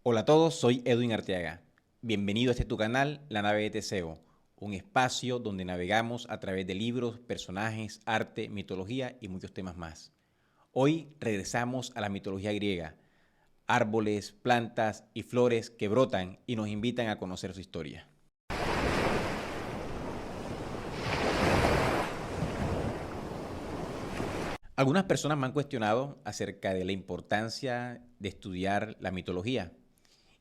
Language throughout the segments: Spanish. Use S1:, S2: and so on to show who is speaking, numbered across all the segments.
S1: Hola a todos, soy Edwin Arteaga. Bienvenido a tu canal, La Nave de Teseo, un espacio donde navegamos a través de libros, personajes, arte, mitología y muchos temas más. Hoy regresamos a la mitología griega, árboles, plantas y flores que brotan y nos invitan a conocer su historia. Algunas personas me han cuestionado acerca de la importancia de estudiar la mitología.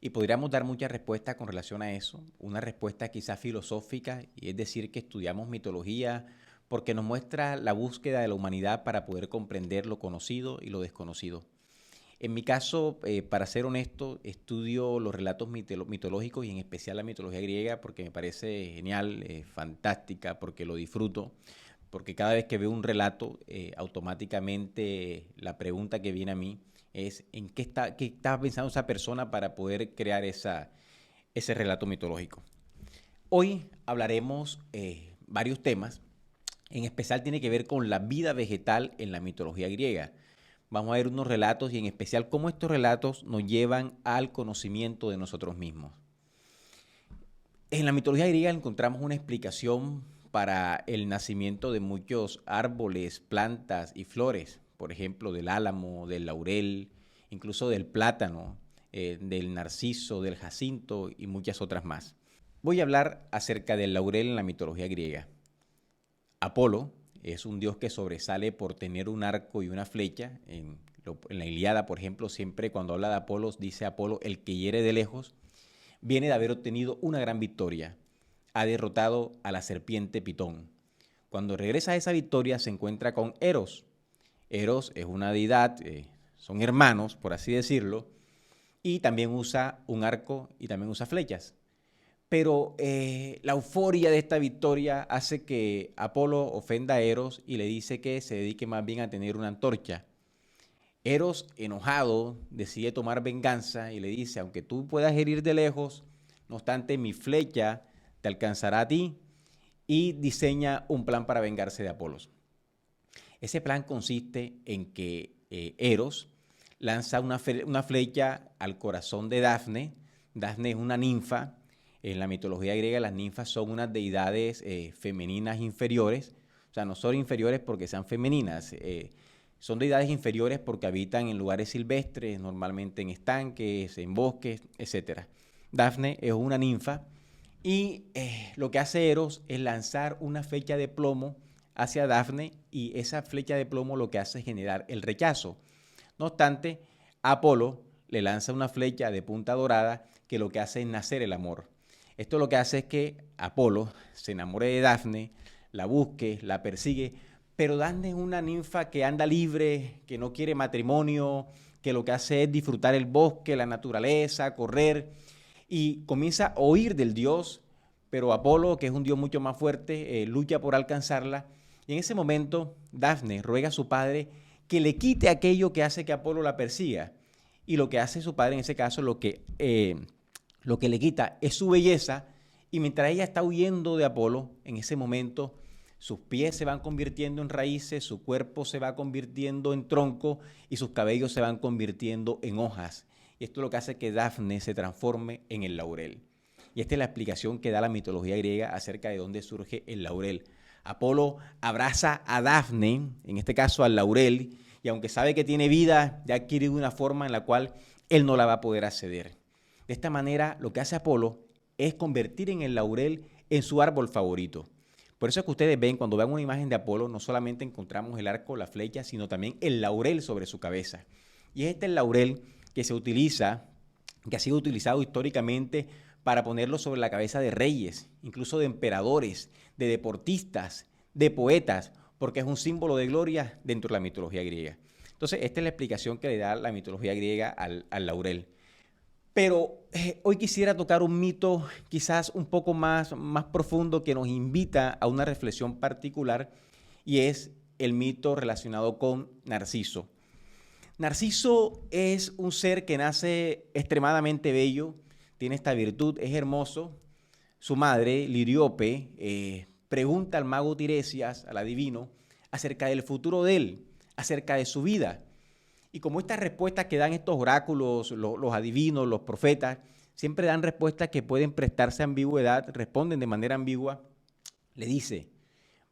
S1: Y podríamos dar muchas respuestas con relación a eso. Una respuesta quizás filosófica, y es decir, que estudiamos mitología porque nos muestra la búsqueda de la humanidad para poder comprender lo conocido y lo desconocido. En mi caso, para ser honesto, estudio los relatos mitológicos y en especial la mitología griega porque me parece genial, fantástica, porque lo disfruto, porque cada vez que veo un relato, automáticamente la pregunta que viene a mí es en qué estaba pensando esa persona para poder crear ese relato mitológico. Hoy hablaremos varios temas, en especial tiene que ver con la vida vegetal en la mitología griega. Vamos a ver unos relatos y en especial cómo estos relatos nos llevan al conocimiento de nosotros mismos. En la mitología griega encontramos una explicación para el nacimiento de muchos árboles, plantas y flores, por ejemplo, del álamo, del laurel, incluso del plátano, del narciso, del jacinto y muchas otras más. Voy a hablar acerca del laurel en la mitología griega. Apolo es un dios que sobresale por tener un arco y una flecha. En la Ilíada, por ejemplo, siempre cuando habla de Apolo, dice Apolo, el que hiere de lejos, viene de haber obtenido una gran victoria. Ha derrotado a la serpiente Pitón. Cuando regresa a esa victoria se encuentra con Eros. Eros es una deidad, son hermanos, por así decirlo, y también usa un arco y también usa flechas. Pero la euforia de esta victoria hace que Apolo ofenda a Eros y le dice que se dedique más bien a tener una antorcha. Eros, enojado, decide tomar venganza y le dice, aunque tú puedas herir de lejos, no obstante mi flecha te alcanzará a ti, y diseña un plan para vengarse de Apolos. Ese plan consiste en que Eros lanza una flecha al corazón de Dafne. Dafne es una ninfa. En la mitología griega las ninfas son unas deidades femeninas inferiores. O sea, no son inferiores porque sean femeninas. Son deidades inferiores porque habitan en lugares silvestres, normalmente en estanques, en bosques, etc. Dafne es una ninfa y lo que hace Eros es lanzar una flecha de plomo hacia Dafne y esa flecha de plomo lo que hace es generar el rechazo. No obstante, Apolo le lanza una flecha de punta dorada que lo que hace es nacer el amor. Esto lo que hace es que Apolo se enamore de Dafne, la busque, la persigue, pero Dafne es una ninfa que anda libre, que no quiere matrimonio, que lo que hace es disfrutar el bosque, la naturaleza, correr, y comienza a oír del dios, pero Apolo, que es un dios mucho más fuerte, lucha por alcanzarla, y en ese momento Dafne ruega a su padre que le quite aquello que hace que Apolo la persiga, y lo que hace su padre en ese caso, lo que le quita es su belleza, y mientras ella está huyendo de Apolo, en ese momento sus pies se van convirtiendo en raíces, su cuerpo se va convirtiendo en tronco y sus cabellos se van convirtiendo en hojas. Y esto es lo que hace que Dafne se transforme en el laurel. Y esta es la explicación que da la mitología griega acerca de dónde surge el laurel. Apolo abraza a Dafne, en este caso al laurel, y aunque sabe que tiene vida, ya ha adquirido una forma en la cual él no la va a poder acceder. De esta manera, lo que hace Apolo es convertir en el laurel en su árbol favorito. Por eso es que ustedes ven, cuando vean una imagen de Apolo, no solamente encontramos el arco, la flecha, sino también el laurel sobre su cabeza. Y es este el laurel que se utiliza, que ha sido utilizado históricamente para ponerlo sobre la cabeza de reyes, incluso de emperadores, de deportistas, de poetas, porque es un símbolo de gloria dentro de la mitología griega. Entonces, esta es la explicación que le da la mitología griega al laurel. Pero hoy quisiera tocar un mito quizás un poco más profundo que nos invita a una reflexión particular y es el mito relacionado con Narciso. Narciso es un ser que nace extremadamente bello, tiene esta virtud, es hermoso. Su madre, Liriope, pregunta al mago Tiresias, al adivino, acerca del futuro de él, acerca de su vida. Y como estas respuestas que dan estos oráculos, los adivinos, los profetas, siempre dan respuestas que pueden prestarse a ambigüedad, responden de manera ambigua, le dice,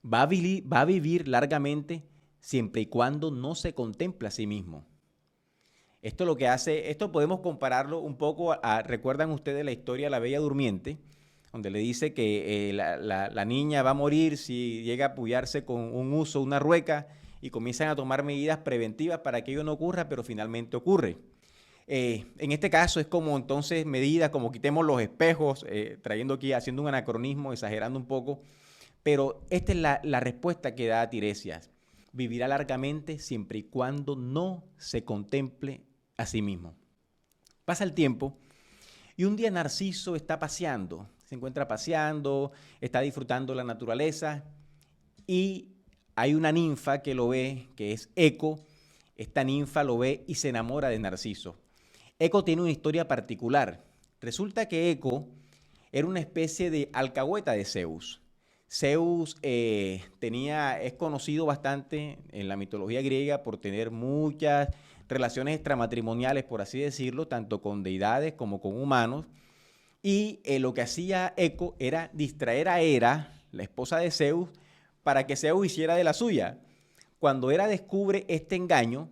S1: va a vivir largamente siempre y cuando no se contempla a sí mismo. Esto lo que hace, esto podemos compararlo un poco ¿recuerdan ustedes la historia de la Bella Durmiente? Donde le dice que la niña va a morir si llega a apoyarse con un uso, una rueca, y comienzan a tomar medidas preventivas para que ello no ocurra, pero finalmente ocurre. En este caso es como entonces medidas como quitemos los espejos, trayendo aquí, haciendo un anacronismo, exagerando un poco, pero esta es la respuesta que da Tiresias. Vivirá largamente siempre y cuando no se contemple a sí mismo. Pasa el tiempo y un día Narciso está paseando, se encuentra paseando, está disfrutando la naturaleza y hay una ninfa que lo ve, que es Eco. Esta ninfa lo ve y se enamora de Narciso. Eco tiene una historia particular. Resulta que Eco era una especie de alcahueta de Zeus. Zeus es conocido bastante en la mitología griega por tener muchas relaciones extramatrimoniales, por así decirlo, tanto con deidades como con humanos. Y lo que hacía Eco era distraer a Hera, la esposa de Zeus, para que Zeus hiciera de la suya. Cuando Hera descubre este engaño,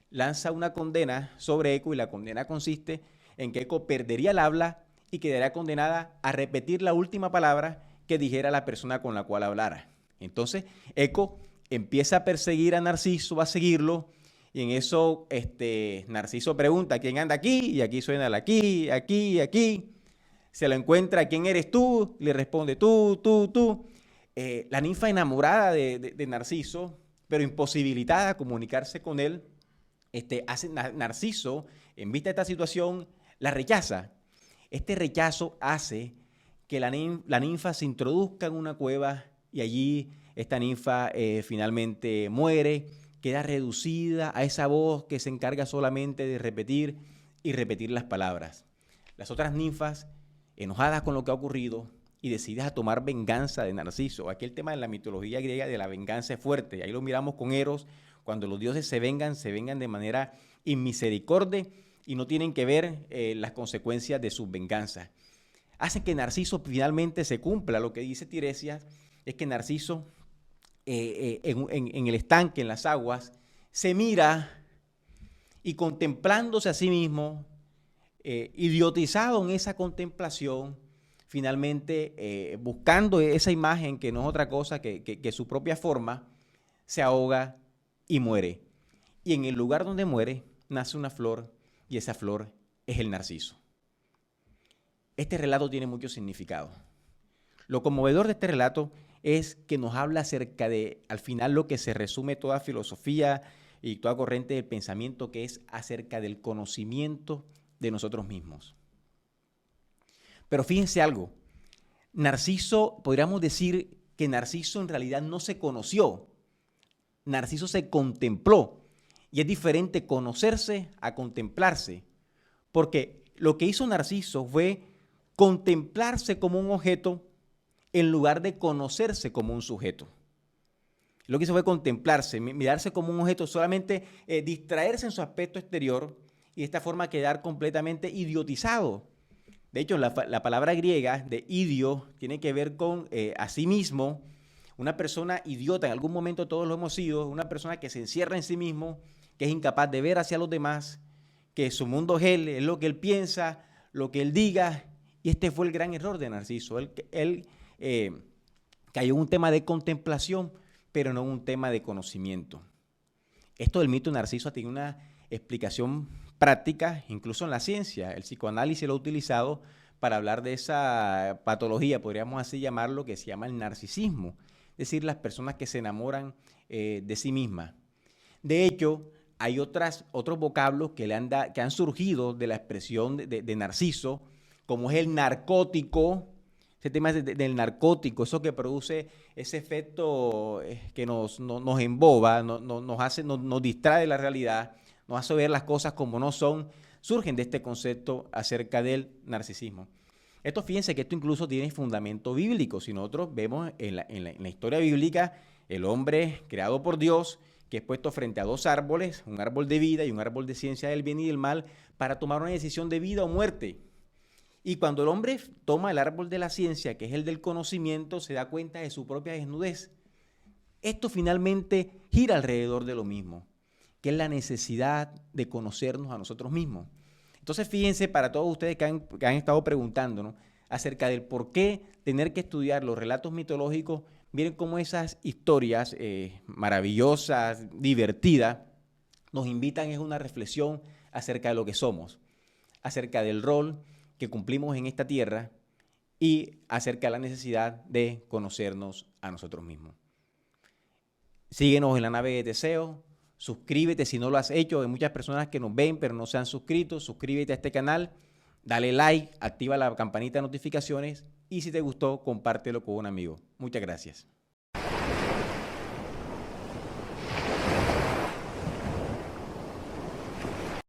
S1: lanza una condena sobre Eco y la condena consiste en que Eco perdería el habla y quedaría condenada a repetir la última palabra que dijera la persona con la cual hablara. Entonces, Eco empieza a perseguir a Narciso, va a seguirlo, y en eso Narciso pregunta, ¿quién anda aquí? Y aquí suena el aquí, aquí, aquí. Se lo encuentra, ¿quién eres tú? Le responde, tú. La ninfa enamorada de Narciso, pero imposibilitada a comunicarse con él, Narciso, en vista de esta situación, la rechaza. Este rechazo hace que la ninfa se introduzca en una cueva y allí esta ninfa finalmente muere, queda reducida a esa voz que se encarga solamente de repetir y repetir las palabras. Las otras ninfas, enojadas con lo que ha ocurrido y decididas a tomar venganza de Narciso. Aquí el tema de la mitología griega de la venganza es fuerte. Ahí lo miramos con Eros. Cuando los dioses se vengan de manera inmisericordia y no tienen que ver las consecuencias de sus venganzas. Hace que Narciso finalmente se cumpla. Lo que dice Tiresias es que Narciso en el estanque, en las aguas, se mira y contemplándose a sí mismo, idiotizado en esa contemplación, finalmente buscando esa imagen que no es otra cosa que su propia forma, se ahoga y muere. Y en el lugar donde muere nace una flor y esa flor es el narciso. Este relato tiene mucho significado. Lo conmovedor de este relato es que nos habla acerca de, al final, lo que se resume toda filosofía y toda corriente del pensamiento, que es acerca del conocimiento de nosotros mismos. Pero fíjense algo, Narciso, podríamos decir que Narciso en realidad no se conoció, Narciso se contempló. Y es diferente conocerse a contemplarse, porque lo que hizo Narciso fue contemplarse como un objeto en lugar de conocerse como un sujeto. Lo que hizo fue contemplarse, mirarse como un objeto, solamente distraerse en su aspecto exterior y de esta forma quedar completamente idiotizado. De hecho, la palabra griega de idio tiene que ver con a sí mismo. Una persona idiota, en algún momento todos lo hemos sido, una persona que se encierra en sí mismo, que es incapaz de ver hacia los demás, que su mundo es él, es lo que él piensa, lo que él diga. Y este fue el gran error de Narciso. Él cayó en un tema de contemplación, pero no en un tema de conocimiento. Esto del mito de Narciso tiene una explicación práctica, incluso en la ciencia. El psicoanálisis lo ha utilizado para hablar de esa patología, podríamos así llamarlo, que se llama el narcisismo. Es decir, las personas que se enamoran de sí mismas. De hecho, hay otros vocablos que han surgido de la expresión de Narciso, como es el narcótico. Ese tema del narcótico, eso que produce ese efecto que nos emboba, nos distrae de la realidad, nos hace ver las cosas como no son, surgen de este concepto acerca del narcisismo. Fíjense que esto incluso tiene fundamento bíblico. Si nosotros vemos en la historia bíblica, el hombre creado por Dios, que es puesto frente a dos árboles, un árbol de vida y un árbol de ciencia del bien y del mal, para tomar una decisión de vida o muerte. Y cuando el hombre toma el árbol de la ciencia, que es el del conocimiento, se da cuenta de su propia desnudez. Esto finalmente gira alrededor de lo mismo, que es la necesidad de conocernos a nosotros mismos. Entonces, fíjense, para todos ustedes que han estado preguntándonos acerca del por qué tener que estudiar los relatos mitológicos, miren cómo esas historias maravillosas, divertidas, nos invitan a una reflexión acerca de lo que somos, acerca del rol que cumplimos en esta tierra y acerca de la necesidad de conocernos a nosotros mismos. Síguenos en la nave de Teseo, suscríbete si no lo has hecho, hay muchas personas que nos ven pero no se han suscrito, suscríbete a este canal, dale like, activa la campanita de notificaciones y si te gustó, compártelo con un amigo. Muchas gracias.